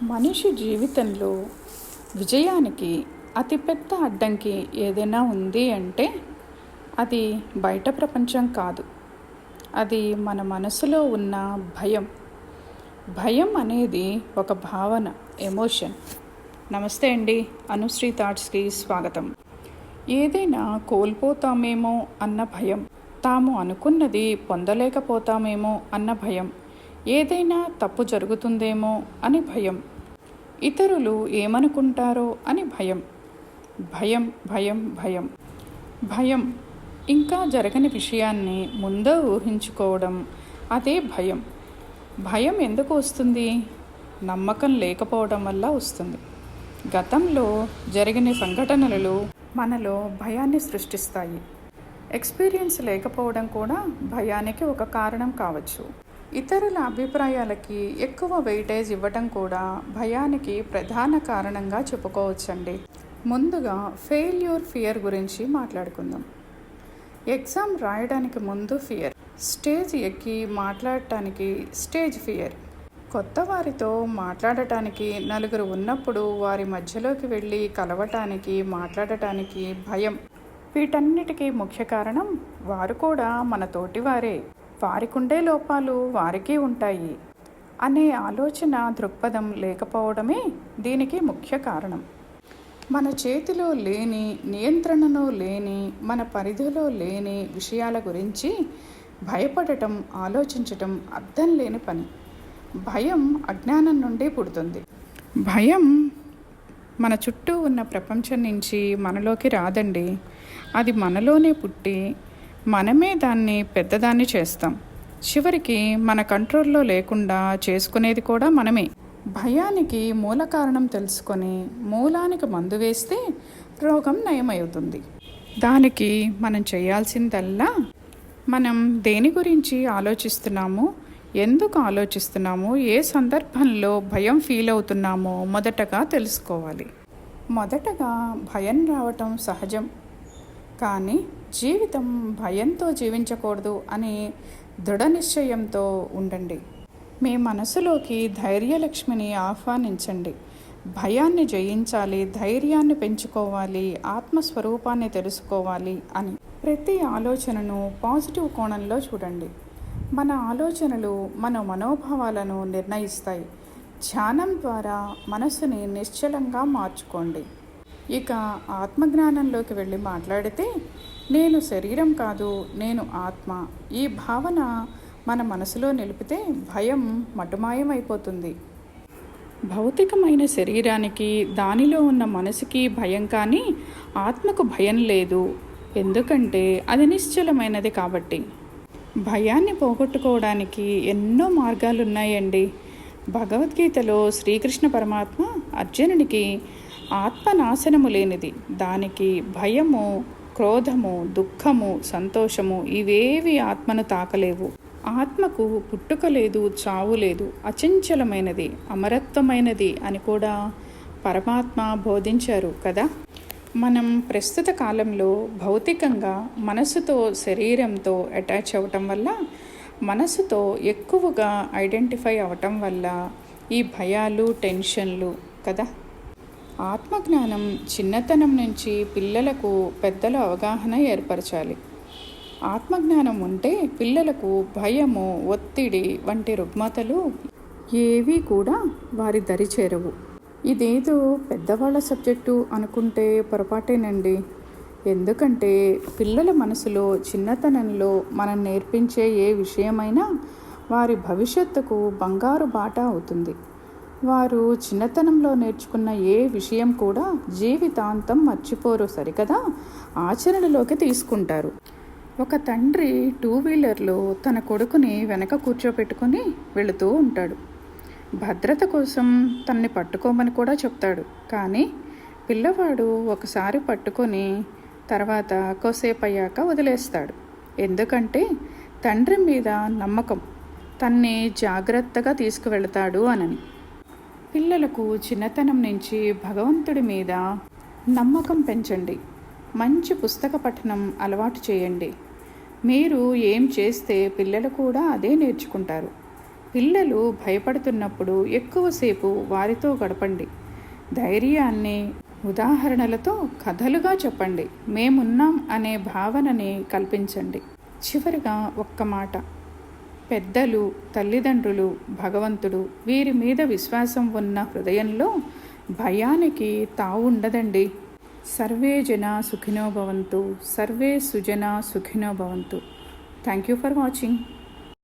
మనిషి జీవితంలో విజయానికి అతిపెద్ద అడ్డంకి ఏదైనా ఉంది అంటే అది బయట ప్రపంచం కాదు. అది మన మనసులో ఉన్న భయం. భయం అనేది ఒక భావన, ఎమోషన్. నమస్తే అండి, అనుశ్రీ థాట్స్కి స్వాగతం. ఏదైనా కోల్పోతామేమో అన్న భయం, తాము అనుకున్నది పొందలేకపోతామేమో అన్న భయం, ఏదైనా తప్పు జరుగుతుందేమో అని భయం, ఇతరులు ఏమనుకుంటారో అని భయం. భయం భయం భయం భయం ఇంకా జరగని విషయాన్ని ముందే ఊహించుకోవడం, అదే భయం. భయం ఎందుకు వస్తుంది? నమ్మకం లేకపోవడం వల్ల వస్తుంది. గతంలో జరిగిన సంఘటనలు మనలో భయాన్ని సృష్టిస్తాయి. ఎక్స్పీరియన్స్ లేకపోవడం కూడా భయానికి ఒక కారణం కావచ్చు. ఇతరుల అభిప్రాయాలకి ఎక్కువ వెయిటేజ్ ఇవ్వటం కూడా భయానికి ప్రధాన కారణంగా చెప్పుకోవచ్చండి. ముందుగా ఫెయిల్యూర్ ఫియర్ గురించి మాట్లాడుకుందాం. ఎగ్జామ్ రాయడానికి ముందు ఫియర్, స్టేజ్ ఎక్కి మాట్లాడటానికి స్టేజ్ ఫియర్, కొత్త వారితో మాట్లాడటానికి నలుగురు ఉన్నప్పుడు వారి మధ్యలోకి వెళ్ళి కలవటానికి మాట్లాడటానికి భయం. వీటన్నిటికీ ముఖ్య కారణం వారు కూడా మన తోటివారే, వారికుండే లోపాలు వారికి ఉంటాయి అనే ఆలోచన దృక్పథం లేకపోవడమే దీనికి ముఖ్య కారణం. మన చేతిలో లేని, నియంత్రణలో లేని, మన పరిధిలో లేని విషయాల గురించి భయపడటం, ఆలోచించటం అర్థం లేని పని. భయం అజ్ఞానం నుండి పుడుతుంది. భయం మన చుట్టూ ఉన్న ప్రపంచం నుంచి మనలోకి రాదండి. అది మనలోనే పుట్టి మనమే దాన్ని పెద్దదాన్ని చేస్తాం. చివరికి మన కంట్రోల్లో లేకుండా చేసుకునేది కూడా మనమే. భయానికి మూల కారణం తెలుసుకొని మూలానికి మందు వేస్తే రోగం నయమవుతుంది. దానికి మనం చేయాల్సిందల్లా మనం దేని గురించి ఆలోచిస్తున్నామో, ఎందుకు ఆలోచిస్తున్నామో, ఏ సందర్భంలో భయం ఫీల్ అవుతున్నామో మొదటగా తెలుసుకోవాలి. మొదటగా భయం రావటం సహజం, కానీ జీవితం భయంతో జీవించకూడదు అని దృఢ నిశ్చయంతో ఉండండి. మీ మనసులోకి ధైర్యలక్ష్మిని ఆహ్వానించండి. భయాన్ని జయించాలి, ధైర్యాన్ని పెంచుకోవాలి, ఆత్మస్వరూపాన్ని తెలుసుకోవాలి అని. ప్రతి ఆలోచనను పాజిటివ్ కోణంలో చూడండి. మన ఆలోచనలు మన మనోభావాలను నిర్ణయిస్తాయి. ధ్యానం ద్వారా మనసుని నిశ్చలంగా మార్చుకోండి. ఇక ఆత్మజ్ఞానంలోకి వెళ్ళి మాట్లాడితే, నేను శరీరం కాదు, నేను ఆత్మ, ఈ భావన మన మనసులో నిలిపితే భయం మటుమాయమైపోతుంది. భౌతికమైన శరీరానికి, దానిలో ఉన్న మనసుకి భయం, కానీ ఆత్మకు భయం లేదు. ఎందుకంటే అది నిశ్చలమైనది కాబట్టి. భయాన్ని పోగొట్టుకోవడానికి ఎన్నో మార్గాలు ఉన్నాయండి. భగవద్గీతలో శ్రీకృష్ణ పరమాత్మ అర్జునునికి ఆత్మనాశనము లేనిది, దానికి భయము, క్రోధము, దుఃఖము, సంతోషము ఇవేవి ఆత్మను తాకలేవు. ఆత్మకు పుట్టుక లేదు, చావు లేదు, అచంచలమైనది, అమరత్వమైనది అని కూడా పరమాత్మ బోధించారు కదా. మనం ప్రస్తుత కాలంలో భౌతికంగా మనసుతో, శరీరంతో అటాచ్ అవ్వటం వల్ల, మనసుతో ఎక్కువగా ఐడెంటిఫై అవ్వటం వల్ల ఈ భయాలు, టెన్షన్లు కదా. ఆత్మజ్ఞానం చిన్నతనం నుంచి పిల్లలకు, పెద్దల అవగాహన ఏర్పరచాలి. ఆత్మజ్ఞానం ఉంటే పిల్లలకు భయము, ఒత్తిడి వంటి రుగ్మతలు ఏవి కూడా వారి దరి చేరవు. ఇదేదో పెద్దవాళ్ళ సబ్జెక్టు అనుకుంటే పొరపాటేనండి. ఎందుకంటే పిల్లల మనసులో చిన్నతనంలో మనం నేర్పించే ఏ విషయమైనా వారి భవిష్యత్తుకు బంగారు బాట అవుతుంది. వారు చిన్నతనంలో నేర్చుకున్న ఏ విషయం కూడా జీవితాంతం మర్చిపోరు సరికదా, ఆచరణలోకి తీసుకుంటారు. ఒక తండ్రి 2-వీలర్లో తన కొడుకుని వెనక కూర్చోపెట్టుకొని వెళుతూ ఉంటాడు. భద్రత కోసం తన్ని పట్టుకోమని కూడా చెప్తాడు. కానీ పిల్లవాడు ఒకసారి పట్టుకొని తర్వాత కోసేపు అయ్యాక వదిలేస్తాడు. ఎందుకంటే తండ్రి మీద నమ్మకం, తన్ని జాగ్రత్తగా తీసుకువెళతాడు అనని. పిల్లలకు చిన్నతనం నుంచి భగవంతుడి మీద నమ్మకం పెంచండి. మంచి పుస్తక పఠనం అలవాటు చేయండి. మీరు ఏం చేస్తే పిల్లలు కూడా అదే నేర్చుకుంటారు. పిల్లలు భయపడుతున్నప్పుడు ఎక్కువసేపు వారితో గడపండి. ధైర్యాన్ని ఉదాహరణలతో కథలుగా చెప్పండి. మేమున్నాం అనే భావనని కల్పించండి. చివరిగా ఒక్క మాట, పెద్దలు, తల్లిదండ్రులు, భగవంతుడు వీరి మీద విశ్వాసం ఉన్న హృదయంలో భయానికి తావుండదండి. సర్వే జనా సుఖినో భవంతు, సర్వే సుజనా సుఖినో భవంతు. Thank you for watching.